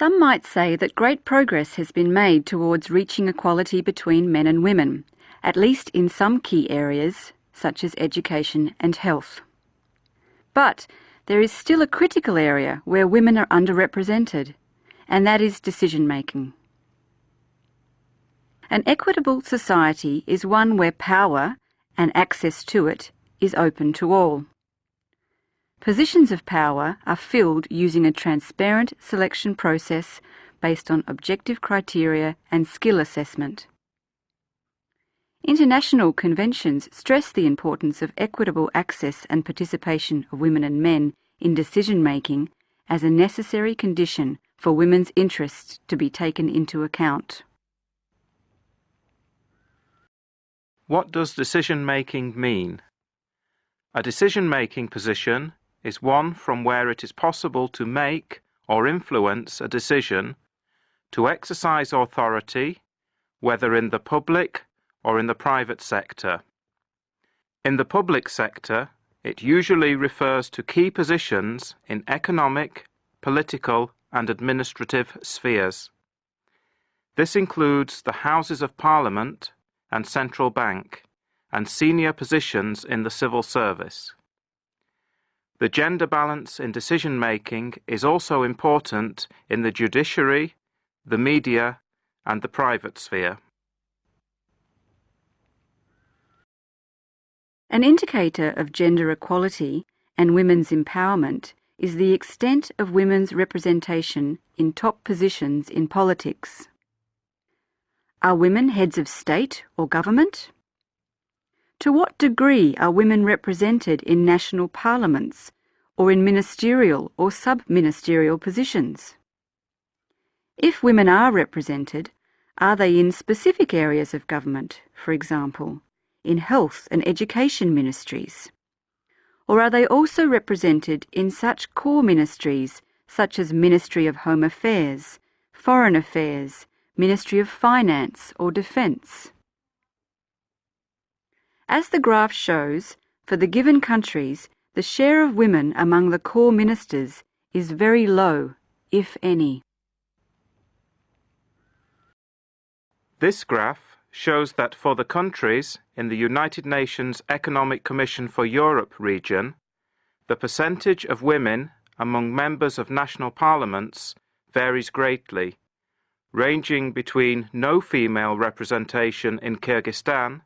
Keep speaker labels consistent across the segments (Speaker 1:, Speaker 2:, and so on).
Speaker 1: Some might say that great progress has been made towards reaching equality between men and women, at least in some key areas, such as education and health. But there is still a critical area where women are underrepresented, and that is decision-making. An equitable society is one where power and access to it is open to all. Positions of power are filled using a transparent selection process based on objective criteria and skill assessment. International conventions stress the importance of equitable access and participation of women and men in decision-making as a necessary condition for women's interests to be taken into account.
Speaker 2: What does decision-making mean? A decision-making position is one from where it is possible to make or influence a decision, to exercise authority, whether in the public or in the private sector. In the public sector, it usually refers to key positions in economic, political, and administrative spheres. This includes the Houses of Parliament and Central Bank, and senior positions in the civil service. The gender balance in decision-making is also important in the judiciary, the media, and the private sphere.
Speaker 1: An indicator of gender equality and women's empowerment is the extent of women's representation in top positions in politics. Are women heads of state or government? To what degree are women represented in national parliaments or in ministerial or sub-ministerial positions? If women are represented, are they in specific areas of government, for example, in health and education ministries? Or are they also represented in such core ministries such as Ministry of Home Affairs, Foreign Affairs, Ministry of Finance or Defence? As the graph shows, for the given countries, the share of women among the core ministers is very low, if any.
Speaker 2: This graph shows that for the countries in the United Nations Economic Commission for Europe region, the percentage of women among members of national parliaments varies greatly, ranging between no female representation in Kyrgyzstan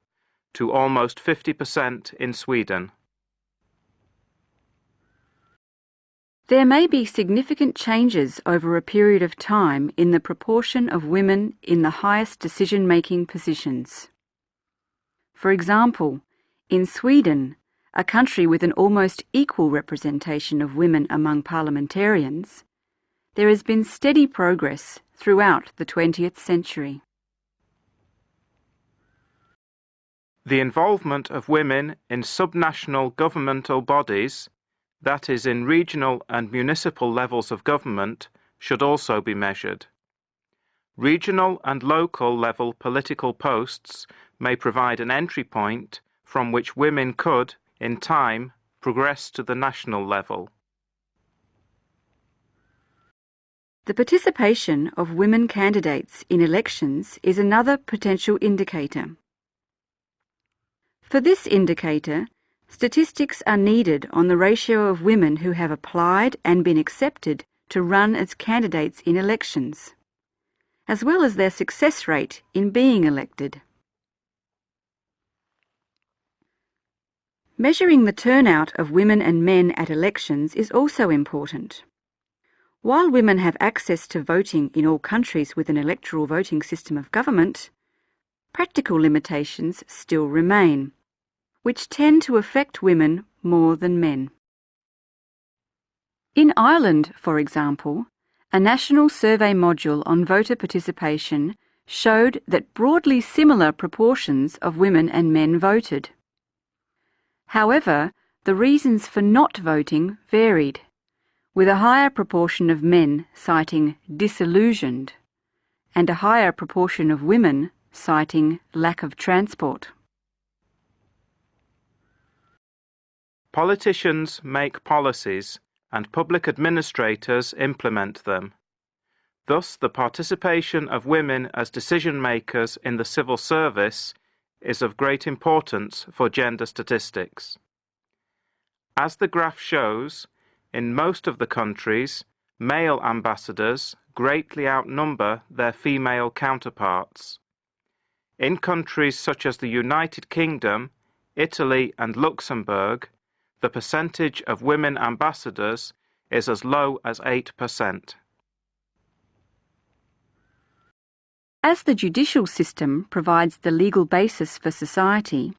Speaker 2: to almost 50% in Sweden.
Speaker 1: There may be significant changes over a period of time in the proportion of women in the highest decision-making positions. For example, in Sweden, a country with an almost equal representation of women among parliamentarians, there has been steady progress throughout the 20th century.
Speaker 2: The involvement of women in subnational governmental bodies, that is, in regional and municipal levels of government, should also be measured. Regional and local level political posts may provide an entry point from which women could, in time, progress to the national level.
Speaker 1: The participation of women candidates in elections is another potential indicator. For this indicator, statistics are needed on the ratio of women who have applied and been accepted to run as candidates in elections, as well as their success rate in being elected. Measuring the turnout of women and men at elections is also important. While women have access to voting in all countries with an electoral voting system of government, practical limitations still remain, which tend to affect women more than men. In Ireland, for example, a national survey module on voter participation showed that broadly similar proportions of women and men voted. However, the reasons for not voting varied, with a higher proportion of men citing disillusioned and a higher proportion of women citing lack of transport.
Speaker 2: Politicians make policies and public administrators implement them. Thus, the participation of women as decision makers in the civil service is of great importance for gender statistics. As the graph shows, in most of the countries, male ambassadors greatly outnumber their female counterparts. In countries such as the United Kingdom, Italy and Luxembourg, the percentage of women ambassadors is as low as 8%.
Speaker 1: As the judicial system provides the legal basis for society,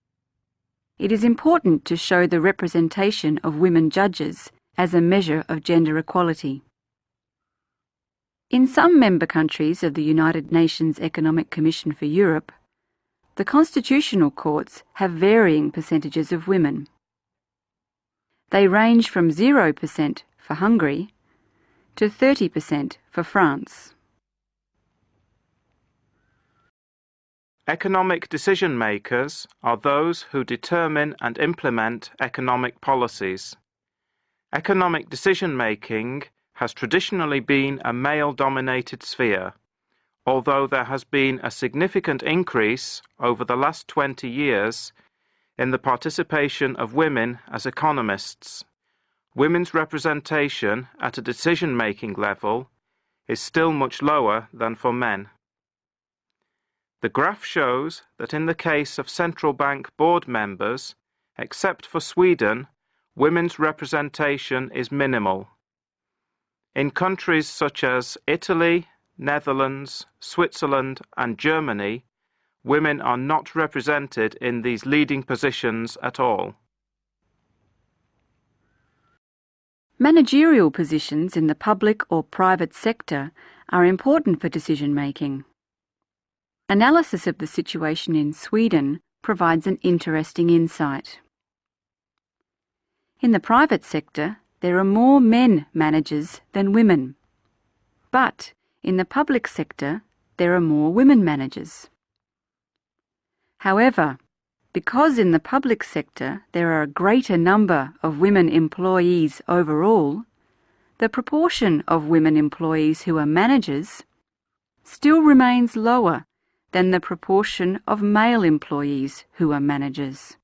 Speaker 1: it is important to show the representation of women judges as a measure of gender equality. In some member countries of the United Nations Economic Commission for Europe, the constitutional courts have varying percentages of women. They range from 0% for Hungary to 30% for France.
Speaker 2: Economic decision makers are those who determine and implement economic policies. Economic decision making has traditionally been a male-dominated sphere, although there has been a significant increase over the last 20 years in the participation of women as economists. Women's representation at a decision-making level is still much lower than for men. The graph shows that in the case of central bank board members, except for Sweden, women's representation is minimal. In countries such as Italy, Netherlands, Switzerland and Germany, women are not represented in these leading positions at all.
Speaker 1: Managerial positions in the public or private sector are important for decision-making. Analysis of the situation in Sweden provides an interesting insight. In the private sector, there are more men managers than women. But in the public sector, there are more women managers. However, because in the public sector there are a greater number of women employees overall, the proportion of women employees who are managers still remains lower than the proportion of male employees who are managers.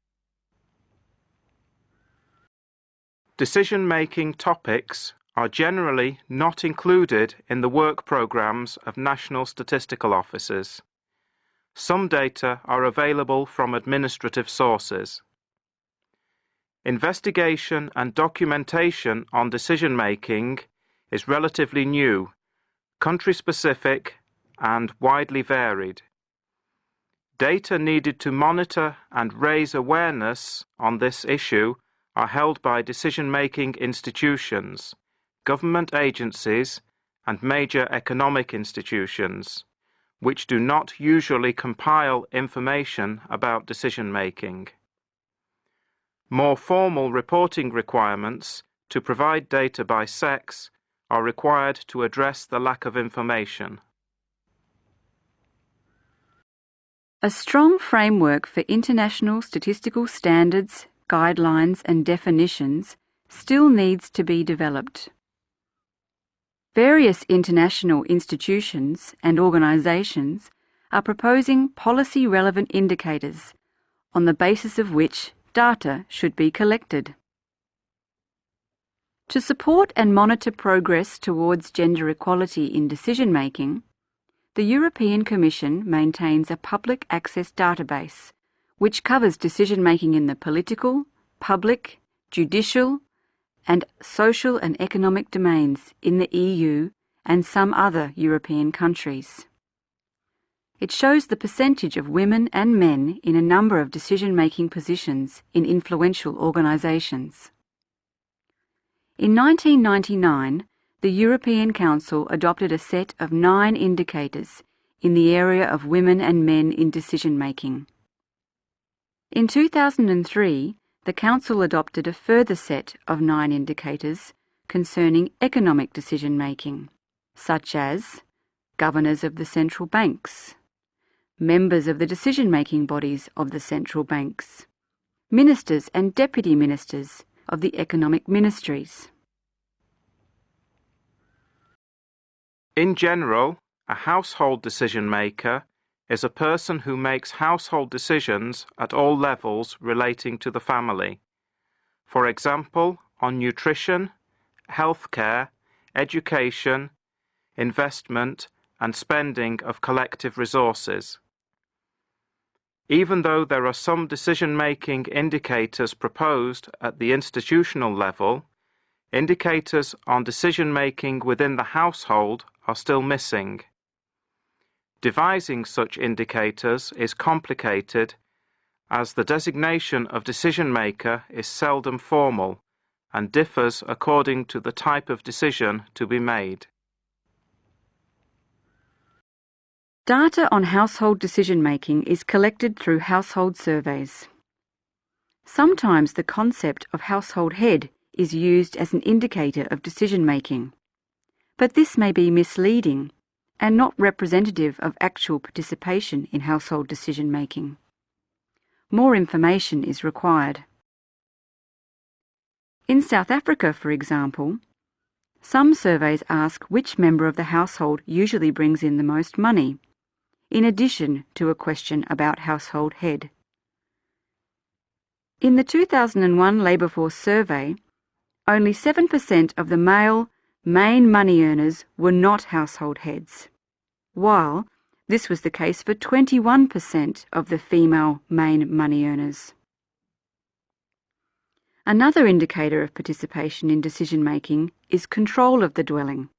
Speaker 2: Decision-making topics are generally not included in the work programs of national statistical offices. Some data are available from administrative sources. Investigation and documentation on decision-making is relatively new, country-specific and widely varied. Data needed to monitor and raise awareness on this issue are held by decision-making institutions, government agencies and major economic institutions, which do not usually compile information about decision-making. More formal reporting requirements to provide data by sex are required to address the lack of information.
Speaker 1: A strong framework for international statistical standards, guidelines and definitions still needs to be developed. Various international institutions and organisations are proposing policy-relevant indicators on the basis of which data should be collected. To support and monitor progress towards gender equality in decision-making, the European Commission maintains a public access database which covers decision-making in the political, public, judicial, and social and economic domains in the EU and some other European countries. It shows the percentage of women and men in a number of decision-making positions in influential organisations. In 1999, the European Council adopted a set of 9 indicators in the area of women and men in decision-making. In 2003, the Council adopted a further set of 9 indicators concerning economic decision-making, such as governors of the central banks, members of the decision-making bodies of the central banks, ministers and deputy ministers of the economic ministries.
Speaker 2: In general, a household decision maker is a person who makes household decisions at all levels relating to the family. For example, on nutrition, healthcare, education, investment, and spending of collective resources. Even though there are some decision-making indicators proposed at the institutional level, indicators on decision-making within the household are still missing. Devising such indicators is complicated, as the designation of decision-maker is seldom formal and differs according to the type of decision to be made.
Speaker 1: Data on household decision-making is collected through household surveys. Sometimes the concept of household head is used as an indicator of decision-making, but this may be misleading and not representative of actual participation in household decision-making. More information is required. In South Africa, for example, some surveys ask which member of the household usually brings in the most money, in addition to a question about household head. In the 2001 Labour Force survey, only 7% of the male main money earners were not household heads, while this was the case for 21% of the female main money earners. Another indicator of participation in decision-making is control of the dwelling,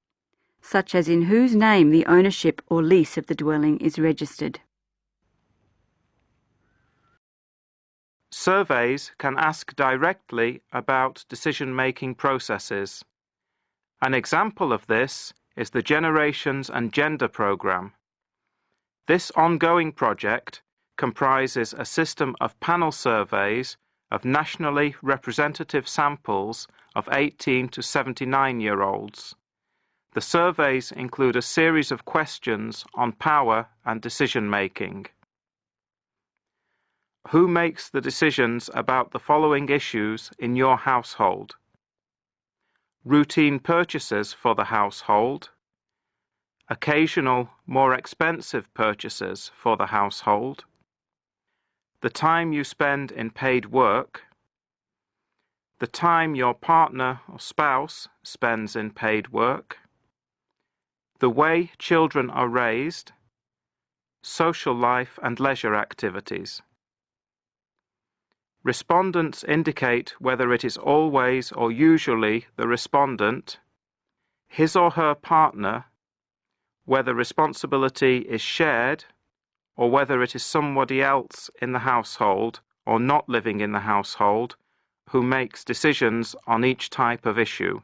Speaker 1: such as in whose name the ownership or lease of the dwelling is registered.
Speaker 2: Surveys can ask directly about decision-making processes. An example of this is the Generations and Gender programme. This ongoing project comprises a system of panel surveys of nationally representative samples of 18 to 79-year-olds. The surveys include a series of questions on power and decision-making. Who makes the decisions about the following issues in your household? Routine purchases for the household. Occasional, more expensive purchases for the household. The time you spend in paid work. The time your partner or spouse spends in paid work. The way children are raised. Social life and leisure activities. Respondents indicate whether it is always or usually the respondent, his or her partner, whether responsibility is shared, or whether it is somebody else in the household or not living in the household who makes decisions on each type of issue.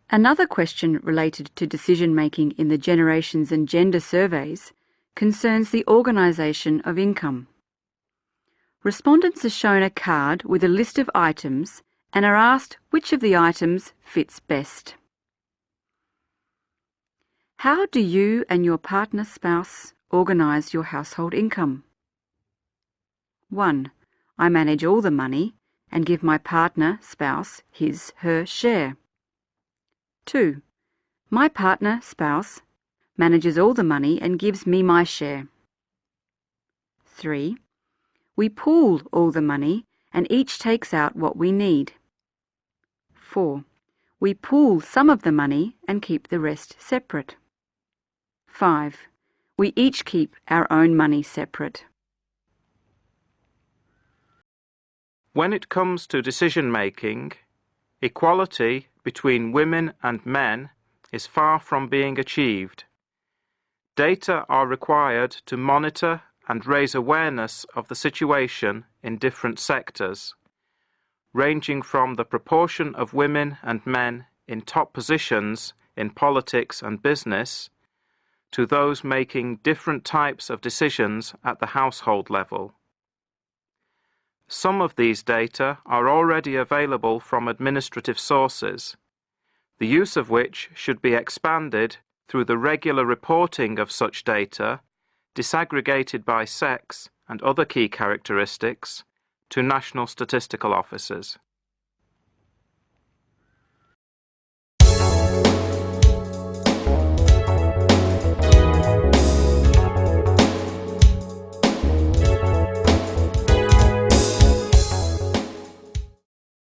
Speaker 1: Another question related to decision-making in the Generations and Gender surveys concerns the organisation of income. Respondents are shown a card with a list of items and are asked which of the items fits best. How do you and your partner spouse organise your household income? 1. I manage all the money and give my partner spouse his/her share. 2. My partner spouse manages all the money and gives me my share. 3. We pool all the money and each takes out what we need. 4. We pool some of the money and keep the rest separate. 5. We each keep our own money separate.
Speaker 2: When it comes to decision-making, equality between women and men is far from being achieved. Data are required to monitor and raise awareness of the situation in different sectors, ranging from the proportion of women and men in top positions in politics and business to those making different types of decisions at the household level. Some of these data are already available from administrative sources, the use of which should be expanded through the regular reporting of such data, disaggregated by sex and other key characteristics, to national statistical offices.